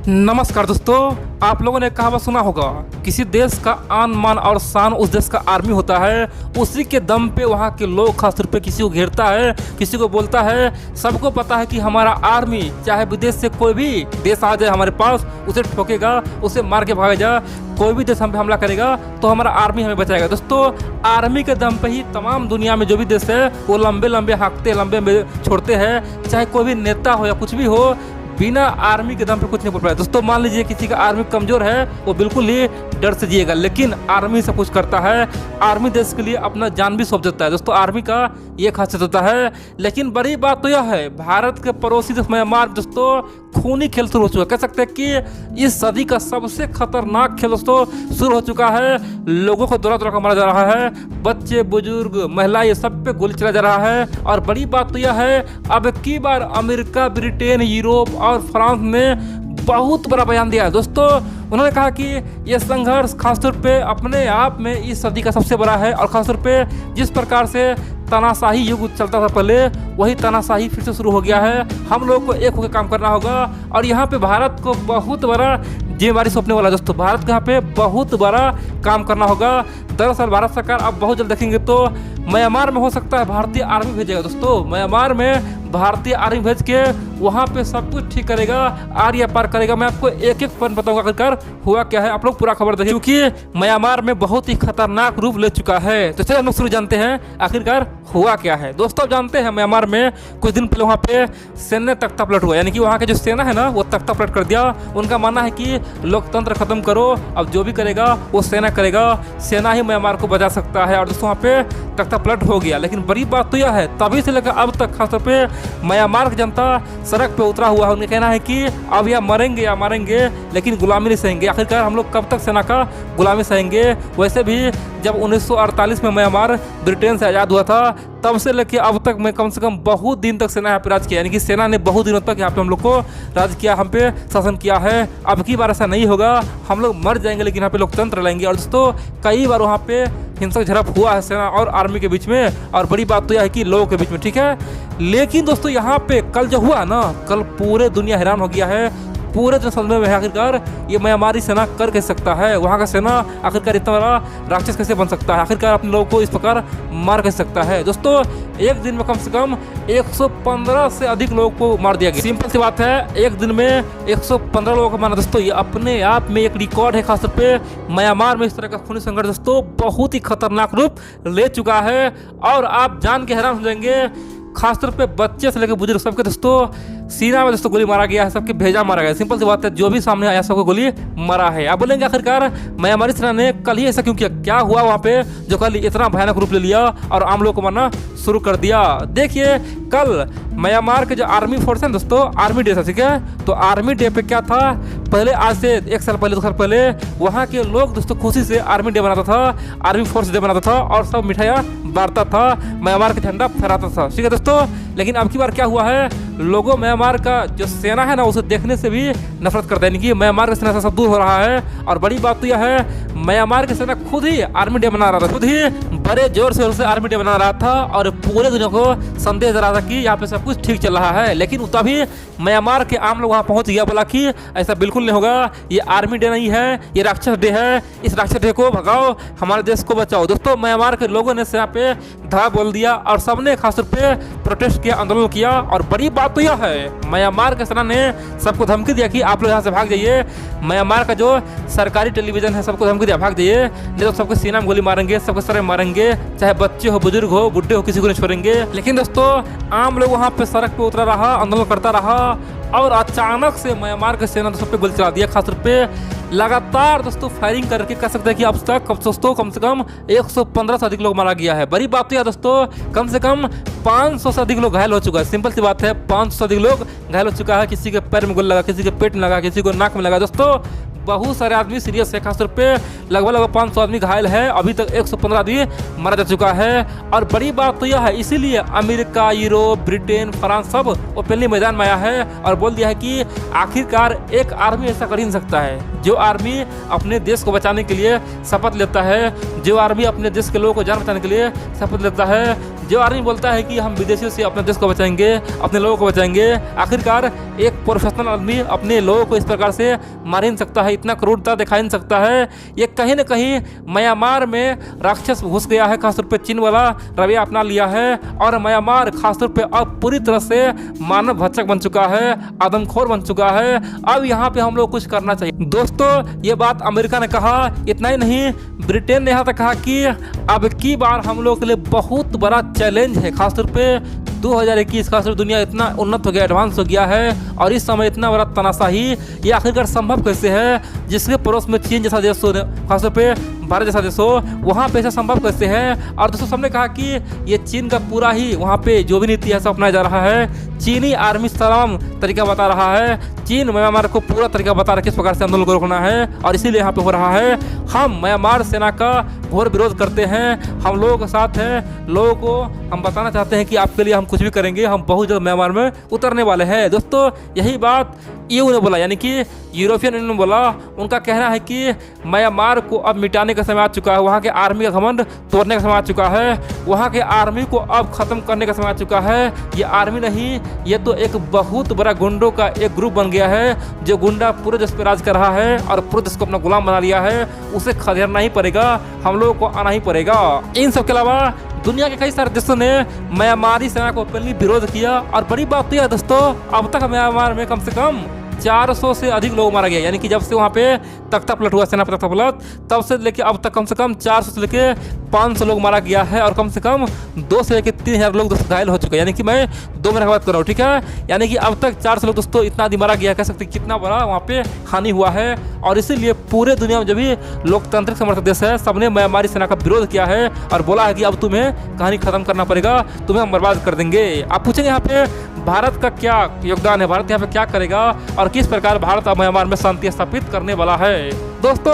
नमस्कार दोस्तों, आप लोगों ने कहावत सुना होगा, किसी देश का आन मान और शान उस देश का आर्मी होता है। उसी के दम पे वहाँ के लोग खासतौर पे किसी को घेरता है, किसी को बोलता है। सबको पता है कि हमारा आर्मी चाहे विदेश से कोई भी देश आ जाए हमारे पास, उसे ठोकेगा, उसे मार के भागेगा। कोई भी देश हम पे हमला करेगा तो हमारा आर्मी हमें बचाएगा। दोस्तों, आर्मी के दम पे ही तमाम दुनिया में जो भी देश है वो लंबे लंबे हाँकते, लंबे छोड़ते हैं। चाहे कोई भी नेता हो या कुछ भी हो, बिना आर्मी के दम पे कुछ नहीं बोल पाया। दोस्तों, मान लीजिए किसी का आर्मी कमजोर है, वो बिल्कुल ही डर से जिएगा, लेकिन आर्मी सब कुछ करता है। आर्मी देश के लिए अपना जान भी सौंप देता है। दोस्तों, आर्मी का ये खासियत होता है। लेकिन बड़ी बात तो यह है, भारत के पड़ोसी देश म्यांमार दोस्तों खूनी खेल शुरू हो चुका है। कह सकते हैं कि इस सदी का सबसे खतरनाक खेल दोस्तों शुरू हो चुका है। लोगों को दौरा दौरा कर मारा जा रहा है, बच्चे बुजुर्ग महिला ये सब पे गोली चला जा रहा है। और बड़ी बात तो यह है, अब की बार अमेरिका, ब्रिटेन, यूरोप और फ्रांस ने बहुत बड़ा बयान दिया है। दोस्तों, उन्होंने कहा कि यह संघर्ष खासतौर पे अपने आप में इस सदी का सबसे बड़ा है। और खासतौर पे जिस प्रकार से तानाशाही युग चलता था पहले, वही तानाशाही फिर से शुरू हो गया है। हम लोग को एक होकर काम करना होगा। और यहाँ पे भारत को बहुत बड़ा जिम्मेदारी सौंपने वाला है। दोस्तों, भारत को यहाँ पे बहुत बड़ा काम करना होगा। दरअसल भारत सरकार अब बहुत जल्द देखेंगे तो म्यांमार में हो सकता है भारतीय आर्मी भेजेगा। दोस्तों, म्यांमार में भारतीय आर्मी भेज के वहाँ पे सब कुछ ठीक करेगा, आर्य पार करेगा। मैं आपको एक एक पॉइंट बताऊंगा आखिरकार हुआ क्या है। आप लोग पूरा खबर देखिए, क्योंकि म्यांमार में बहुत ही खतरनाक रूप ले चुका है। तो चलिए हम लोग शुरू जानते हैं आखिरकार हुआ क्या है। दोस्तों, आप जानते हैं म्यांमार में कुछ दिन पहले वहाँ पे सैन्य तख्ता पलट हुआ, यानी कि वहाँ के जो सेना है ना वो तख्ता पलट कर दिया। उनका मानना है कि लोकतंत्र खत्म करो, अब जो भी करेगा वो सेना करेगा, सेना ही म्यांमार को बचा सकता है। और दोस्तों, वहाँ पे तख्ता पलट हो गया। लेकिन बड़ी बात तो यह है, तभी से लेकर अब तक खासतौर पे म्यांमार की जनता सड़क पे उतरा हुआ है। उनका कहना है कि अब या मरेंगे या मारेंगे, लेकिन गुलामी नहीं सहेंगे। आखिरकार हम लोग कब तक सेना का गुलामी सहेंगे। वैसे भी जब 1948 में म्यांमार ब्रिटेन से आज़ाद हुआ था, तब से लेकर अब तक मैं कम से कम बहुत दिन तक सेना यहाँ पे राज किया, यानी कि सेना ने बहुत दिनों तक यहाँ पे हम लोग को राज किया, हम पे शासन किया है। अब की बार ऐसा नहीं होगा, हम लोग मर जाएंगे लेकिन यहाँ पे लोकतंत्र लाएंगे। और दोस्तों, कई बार वहाँ पे हिंसक झड़प हुआ है सेना और आर्मी के बीच में, और बड़ी बात तो यह है कि लोगों के बीच में, ठीक है। लेकिन दोस्तों, यहाँ पे कल जो हुआ ना, कल पूरे दुनिया हैरान हो गया है। पूरे दिन समझ में आखिरकार ये म्यांमारी सेना कर कैसे सकता है, वहाँ का सेना आखिरकार इतना बड़ा राक्षस कैसे बन सकता है, आखिरकार अपने लोगों को इस प्रकार मार कैसे सकता है। दोस्तों, एक दिन में कम से कम 115 से अधिक लोगों को मार दिया गया। सिंपल सी बात है, एक दिन में 115 लोगों को मारना दोस्तों, ये अपने आप में एक रिकॉर्ड है। खासतौर पे म्यांमार में इस तरह का खूनी संघर्ष दोस्तों बहुत ही खतरनाक रूप ले चुका है। और आप जान के हैरान हो जाएंगे, खासतौर पे बच्चे से लेकर बुजुर्ग सबके दोस्तों सीना में दोस्तों गोली मारा गया है, सबके भेजा मारा गया। सिंपल सी बात है, जो भी सामने आया सबको गोली मारा है। आप बोलेंगे आखिरकार म्यांमारी सेना ने कल ही ऐसा क्यों किया, क्या हुआ वहाँ पे जो कल इतना भयानक रूप ले लिया और आम लोगों को मारना शुरू कर दिया। देखिए, कल म्यांमार के जो आर्मी फोर्स है दोस्तों, आर्मी डे था, ठीक है। तो आर्मी डे पे क्या था, पहले आज से 1 साल पहले 2 साल पहले वहाँ के लोग दोस्तों खुशी से आर्मी डे मनाता था, आर्मी फोर्स डे मनाता था, और सब मिठाइयाँ बांटता था, म्यांमार का झंडा फहराता था, ठीक है दोस्तों। लेकिन अब की बार क्या हुआ है, लोगों म्यांमार का जो सेना है ना उसे देखने से भी नफरत करते हैं, यानी कि म्यांमार की सेना से सब दूर हो रहा है। और बड़ी बात तो यह है, म्यांमार की सेना खुद ही आर्मी डे मना रहा था, खुद ही बड़े जोर से आर्मी डे मना रहा था, और पूरे दुनिया को संदेश दे रहा था कि यहाँ पे सब कुछ ठीक चल रहा है। लेकिन तभी म्यांमार के आम लोग वहाँ पहुँच गया, बोला कि ऐसा बिल्कुल नहीं होगा, ये आर्मी डे नहीं है, ये राक्षस डे है, इस राक्षस डे को भगाओ, हमारे देश को बचाओ। दोस्तों, म्यांमार के लोगों ने सेना पे धावा बोल दिया और सबने खासतौर पे प्रोटेस्ट किया, आंदोलन किया। और बड़ी बात तो यह है, म्यांमार के सेना ने सबको धमकी दिया कि आप लोग यहाँ से भाग जाइए। म्यांमार का जो सरकारी टेलीविजन है सबको धमकी दिया, भाग जाइए, नहीं तो सबके सीना में गोली मारेंगे, सबके सर में मारेंगे, चाहे बच्चे हो, बुजुर्ग हो, बुढ़े हो, किसी को नहीं छोड़ेंगे। लेकिन दोस्तों, आम लोग वहाँ पे सड़क पे उतरा रहा, आंदोलन करता रहा, और अचानक से म्यांमार की सेना दोस्तों पे गोली चला दिया। खासतौर पे लगातार दोस्तों फायरिंग करके कह सकते हैं कि अब तक दोस्तों कम से कम 115 से अधिक लोग मारा गया है। बड़ी बात तो यह दोस्तों, कम से कम 500 से अधिक लोग घायल हो चुका है। सिंपल सी बात है, 500 से अधिक लोग घायल हो चुका है। किसी के पैर में गोली लगा, किसी के पेट में लगा, किसी को नाक में लगा। दोस्तों, बहुत सारे आदमी सीरियस है, खासतौर पे लगभग 500 आदमी घायल है। अभी तक 115 आदमी मारा जा चुका है। और बड़ी बात तो यह है, इसीलिए अमेरिका, यूरोप, ब्रिटेन, फ्रांस सब वो पहले मैदान में आया है और बोल दिया है कि आखिरकार एक आर्मी ऐसा कर ही नहीं सकता है। जो आर्मी अपने देश को बचाने के लिए शपथ लेता है, जो आर्मी अपने देश के लोगों को जान बचाने के लिए शपथ लेता है, जो आर्मी बोलता है कि हम विदेशियों से अपने देश को बचाएंगे, अपने लोगों को बचाएंगे, आखिरकार एक प्रोफेशनल आदमी अपने लोगों को इस प्रकार से मार ही नहीं सकता है, इतना क्रूरता दिखा नहीं सकता है। ये कहीं ना कहीं म्यांमार में राक्षस घुस गया है, खासतौर पे चीन वाला रवैया अपना लिया है और म्यांमार खासतौर पे अब पूरी तरह से मानव भक्षक बन चुका है, आदमखोर बन चुका है। अब यहाँ पे हम लोग कुछ करना चाहिए। दोस्तों, ये बात अमेरिका ने कहा, इतना ही नहीं ब्रिटेन ने यहाँ तक कहा कि अब की बार हम लोग के लिए बहुत बड़ा चैलेंज है, खासतौर पे 2021 खासतौर दुनिया इतना उन्नत हो गया, एडवांस हो गया है और इस समय इतना बड़ा तनाशाही ये आखिरकार संभव कैसे है, जिसके पड़ोस में चीन जैसा देश हो, खासतौर पे भारत जैसा देश हो, वहाँ पे ऐसा संभव कैसे है। और दोस्तों सबने कहा कि ये चीन का पूरा ही वहाँ पे जो भी नीति है सब अपनाया जा रहा है, चीनी आर्मी तमाम तरीका बता रहा है, चीन म्यांमार को पूरा तरीका बता रहा है किस प्रकार से आंदोलन को रोकना है और इसीलिए यहाँ पे हो रहा है। हम म्यांमार सेना का घोर विरोध करते हैं, हम लोगों के साथ हैं, लोगों को हम बताना चाहते हैं कि आपके लिए हम कुछ भी करेंगे, हम बहुत जल्द म्यांमार में उतरने वाले हैं। दोस्तों यही बात ईयू ने बोला, यानी कि यूरोपियन यूनियन ने बोला। उनका कहना है कि म्यांमार को अब मिटाने का समय आ चुका है, वहाँ के आर्मी का घमंड तोड़ने का समय आ चुका है, वहाँ के आर्मी को अब ख़त्म करने का समय आ चुका है। ये आर्मी नहीं, ये तो एक बहुत बड़ा गुंडों का एक ग्रुप बन गया है, जो गुंडा पूरे देश पे राज कर रहा है और पूरे देश को अपना गुलाम बना लिया है। उसे खदेड़ना ही पड़ेगा, हम लोगों को आना ही पड़ेगा। इन सब के अलावा दुनिया के कई सारे देशों ने म्यांमारी सेना को ओपनली विरोध किया और बड़ी बात तो यह दोस्तों, अब तक म्यांमार में कम से कम 400 से अधिक लोग मारा गया, यानी कि जब से वहाँ पे तख्ता पलट हुआ, सेना पे तख्ता पलट, तब से लेके अब तक कम से कम 400 से लेके 500 लोग मारा गया है और कम से कम 2 से लेके 3000 लोग दोस्तों घायल हो चुके हैं। यानी कि मैं 2 महीने की बात कर रहा हूँ, ठीक है। यानी कि अब तक 400 लोग दोस्तों इतना आदमी मारा गया, कह सकते कितना बड़ा वहाँ पे हानि हुआ है। और इसीलिए पूरे दुनिया में जो भी लोकतांत्रिक समर्थक देश है, सबने म्यांमारी सेना का विरोध किया है और बोला है कि अब तुम्हें कहानी खत्म करना पड़ेगा, तुम्हें हम बर्बाद कर देंगे। आप पूछेंगे यहाँ पे भारत का क्या योगदान है, भारत यहाँ पे क्या करेगा और किस प्रकार भारत अब म्यांमार में शांति स्थापित करने वाला है। दोस्तों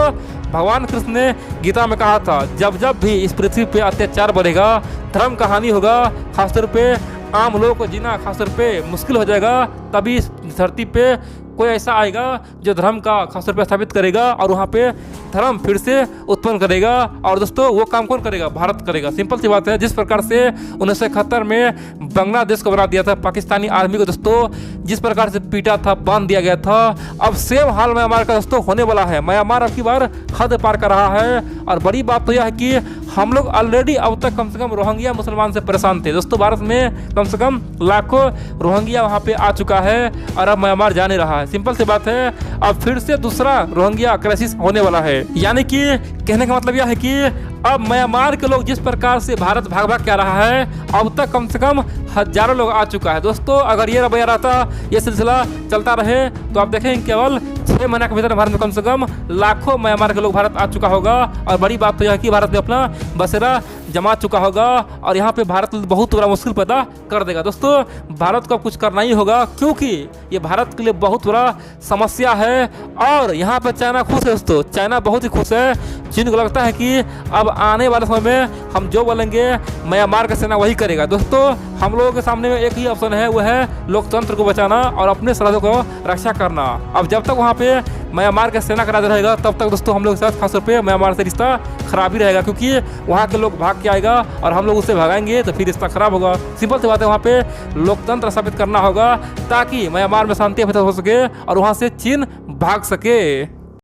भगवान कृष्ण ने गीता में कहा था, जब जब भी इस पृथ्वी पे अत्याचार बढ़ेगा, धर्म का हानि होगा, खासतौर पे आम लोगों को जीना खासतौर पे मुश्किल हो जाएगा, तभी इस धरती पे कोई ऐसा आएगा जो धर्म का खासतौर पे स्थापित करेगा और वहाँ पे धर्म फिर से उत्पन्न करेगा। और दोस्तों वो काम कौन करेगा? भारत करेगा। सिंपल सी बात है। जिस प्रकार से 1971 में बांग्लादेश को बना दिया था, पाकिस्तानी आर्मी को दोस्तों जिस प्रकार से पीटा था, बांध दिया गया था, अब सेम हाल म्यांमार का दोस्तों होने वाला है। म्यांमार अब की बार हद पार कर रहा है और बड़ी बात तो यह है कि हम लोग ऑलरेडी अब तक कम से कम रोहिंग्या मुसलमान से परेशान थे। दोस्तों भारत में कम से कम लाखों रोहिंग्या वहाँ पे आ चुका है और अब म्यांमार जाने रहा है। सिंपल सी बात है, अब फिर से दूसरा रोहिंग्या क्राइसिस होने वाला है। यानी कि कहने का मतलब यह है कि अब म्यांमार के लोग जिस प्रकार से भारत भाग भाग के आ रहा है, अब तक कम से कम हजारों लोग आ चुका है। दोस्तों अगर ये रवैया रहता, ये सिलसिला चलता रहे, तो आप देखेंगे केवल 6 महीने के भीतर भारत में कम से कम लाखों म्यांमार के लोग भारत आ चुका होगा। और बड़ी बात तो यह है कि भारत में अपना बसेरा जमा चुका होगा और यहाँ पे भारत बहुत बड़ा मुश्किल पैदा कर देगा। दोस्तों भारत को अब कुछ करना ही होगा, क्योंकि ये भारत के लिए बहुत बड़ा समस्या है। और यहाँ पे चाइना खुश है दोस्तों, चाइना बहुत ही खुश है। चीन को लगता है कि अब आने वाले समय में हम जो बोलेंगे म्यांमार का सेना वही करेगा। दोस्तों हम लोगों के सामने में एक ही ऑप्शन है, वो है लोकतंत्र को बचाना और अपने सरहदों को रक्षा करना। अब जब तक वहाँ पे म्यांमार का सेना का राज रहेगा, तब तक दोस्तों हम लोग के साथ खासतौर पे म्यांमार से रिश्ता खराब ही रहेगा, क्योंकि वहाँ के लोग भाग के आएगा और हम लोग उससे भगाएंगे तो फिर रिश्ता खराब होगा। सिंपल सी बात है, वहाँ पे लोकतंत्र स्थापित करना होगा ताकि म्यांमार में शांति हो सके और वहाँ से चीन भाग सके।